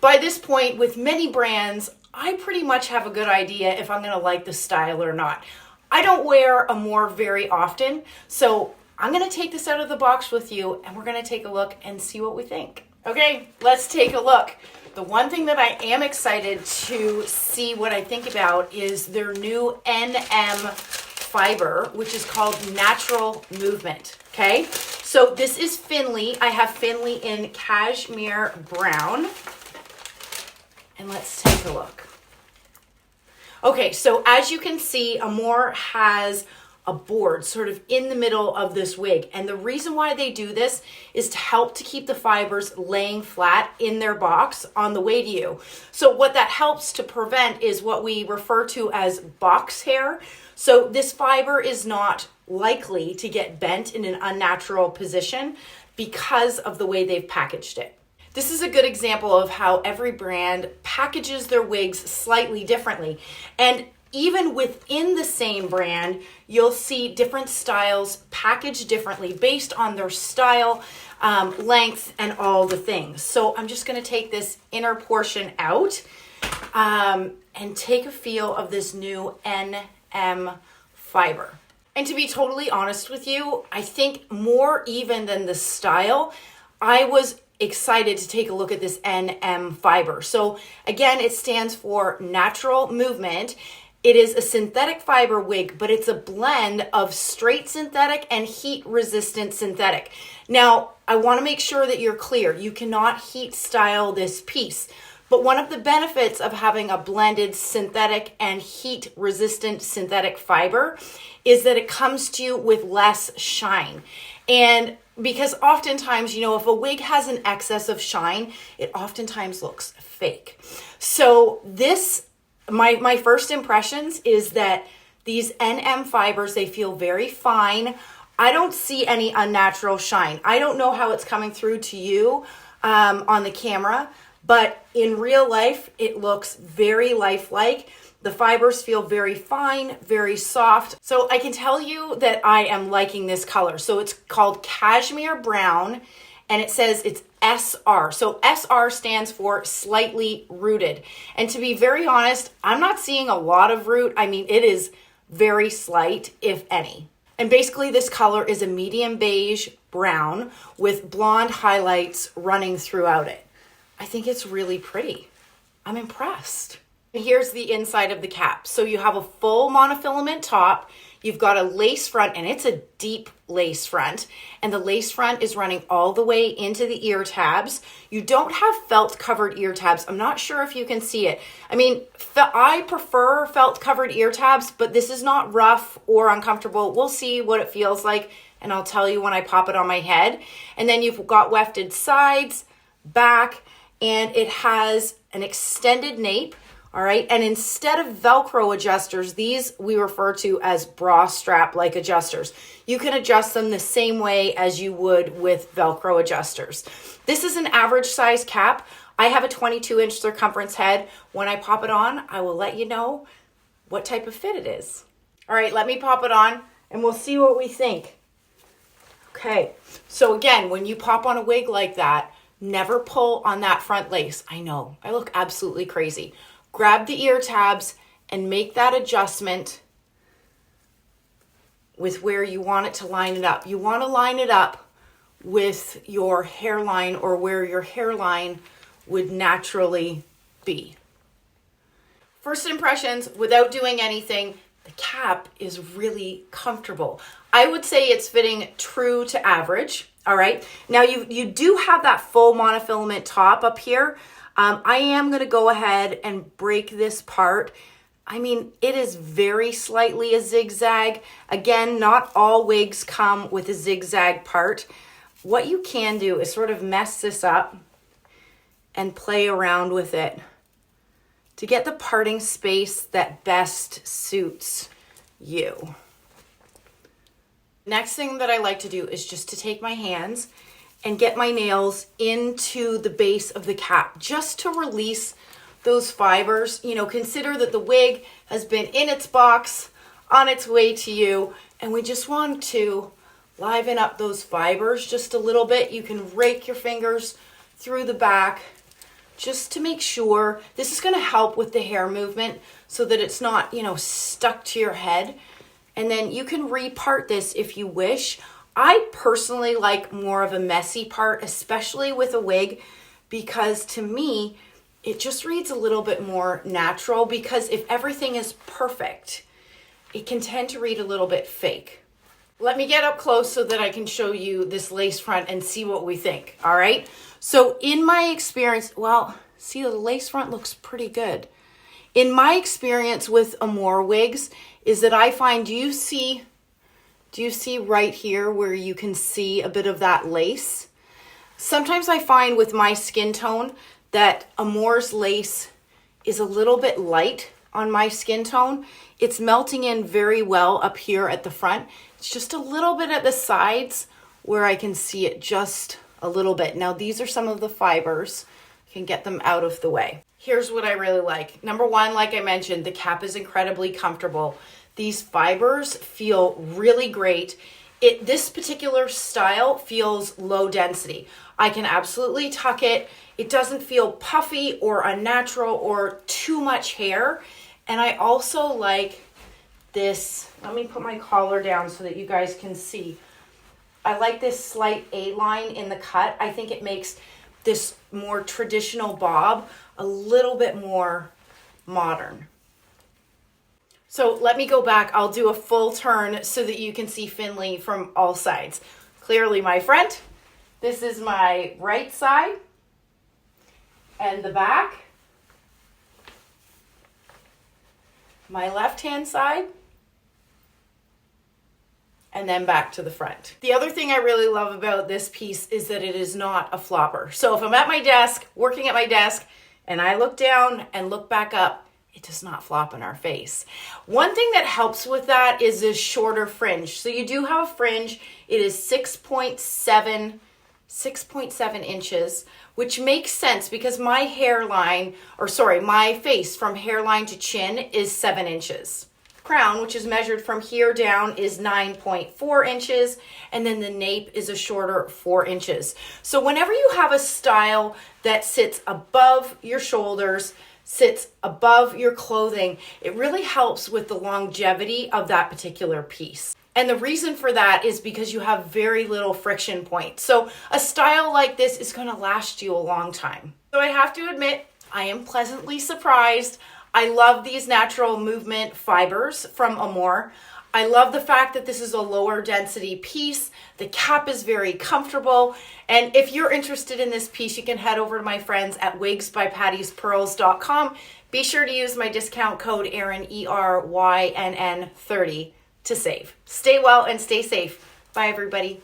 by this point, with many brands, I pretty much have a good idea if I'm gonna like the style or not. I don't wear Amore very often, so I'm gonna take this out of the box with you and we're gonna take a look and see what we think. Okay, let's take a look. The one thing that I am excited to see what I think about is their new NM fiber, which is called Natural Movement, okay? So this is Findley. I have Findley in Cashmere Brown. And let's take a look. Okay, so as you can see, Amore has a board sort of in the middle of this wig. And the reason why they do this is to help to keep the fibers laying flat in their box on the way to you. So what that helps to prevent is what we refer to as box hair. So this fiber is not likely to get bent in an unnatural position because of the way they've packaged it. This is a good example of how every brand packages their wigs slightly differently. And even within the same brand, you'll see different styles packaged differently based on their style, length, and all the things. So I'm just gonna take this inner portion out and take a feel of this new NM fiber. And to be totally honest with you, I think more even than the style, I was excited to take a look at this NM fiber. So again, it stands for Natural Movement. It is a synthetic fiber wig, but it's a blend of straight synthetic and heat resistant synthetic. Now, I want to make sure that you're clear. You cannot heat style this piece, but one of the benefits of having a blended synthetic and heat resistant synthetic fiber is that it comes to you with less shine. And because oftentimes, you know, if a wig has an excess of shine, it oftentimes looks fake. So this, my first impressions is that these NM fibers, they feel very fine. I don't see any unnatural shine. I don't know how it's coming through to you on the camera, but in real life, it looks very lifelike. The fibers feel very fine, very soft. So I can tell you that I am liking this color. So it's called Cashmere Brown and it says it's SR. So SR stands for slightly rooted. And to be very honest, I'm not seeing a lot of root. I mean, it is very slight, if any. And basically this color is a medium beige brown with blonde highlights running throughout it. I think it's really pretty. I'm impressed. Here's the inside of the cap. So you have a full monofilament top, you've got a lace front, and it's a deep lace front, and the lace front is running all the way into the ear tabs. You don't have felt covered ear tabs. I'm not sure if you can see it. I mean, I prefer felt covered ear tabs, but this is not rough or uncomfortable. We'll see what it feels like, and I'll tell you when I pop it on my head. And then you've got wefted sides, back, and it has an extended nape. All right, and instead of Velcro adjusters, these we refer to as bra strap-like adjusters. You can adjust them the same way as you would with Velcro adjusters. This is an average size cap. I have a 22-inch circumference head. When I pop it on, I will let you know what type of fit it is. All right, let me pop it on and we'll see what we think. Okay, so again, when you pop on a wig like that, never pull on that front lace. I know, I look absolutely crazy. Grab the ear tabs and make that adjustment with where you want it to line it up. You want to line it up with your hairline or where your hairline would naturally be. First impressions, without doing anything, the cap is really comfortable. I would say it's fitting true to average, all right? Now you do have that full monofilament top up here. I am going to go ahead and break this part. I mean, it is very slightly a zigzag. Again, not all wigs come with a zigzag part. What you can do is sort of mess this up and play around with it to get the parting space that best suits you. Next thing that I like to do is just to take my hands and get my nails into the base of the cap just to release those fibers. You know, consider that the wig has been in its box on its way to you, and we just want to liven up those fibers just a little bit. You can rake your fingers through the back just to make sure. This is going to help with the hair movement so that it's not, stuck to your head. And then you can repart this if you wish. I personally like more of a messy part, especially with a wig, because to me, it just reads a little bit more natural, because if everything is perfect, it can tend to read a little bit fake. Let me get up close so that I can show you this lace front and see what we think, all right? So in my experience, see, the lace front looks pretty good. In my experience with Amore wigs is that I find, do you see right here where you can see a bit of that lace? Sometimes I find with my skin tone that Amore's lace is a little bit light on my skin tone. It's melting in very well up here at the front. It's just a little bit at the sides where I can see it just a little bit. Now these are some of the fibers. I can get them out of the way. Here's what I really like. Number one, like I mentioned, the cap is incredibly comfortable. These fibers feel really great. This particular style feels low density. I can absolutely tuck it. It doesn't feel puffy or unnatural or too much hair. And I also like this. Let me put my collar down so that you guys can see. I like this slight A-line in the cut. I think it makes this more traditional bob a little bit more modern. So let me go back. I'll do a full turn so that you can see Findley from all sides. Clearly my front. This is my right side and the back. My left-hand side. And then back to the front. The other thing I really love about this piece is that it is not a flopper. So if I'm at my desk, working at my desk, and I look down and look back up, it does not flop in our face. One thing that helps with that is this shorter fringe. So you do have a fringe. It is 6.7 inches, which makes sense because my my face from hairline to chin is 7 inches. Crown, which is measured from here down, is 9.4 inches, and then the nape is a shorter 4 inches. So whenever you have a style that sits above your shoulders, sits above your clothing, it really helps with the longevity of that particular piece. And the reason for that is because you have very little friction point. So a style like this is going to last you a long time. So I have to admit, I am pleasantly surprised. I love these natural movement fibers from Amore. I love the fact that this is a lower density piece. The cap is very comfortable. And if you're interested in this piece, you can head over to my friends at wigsbypattiespearls.com. Be sure to use my discount code Erin, ERYNN30 to save. Stay well and stay safe. Bye, everybody.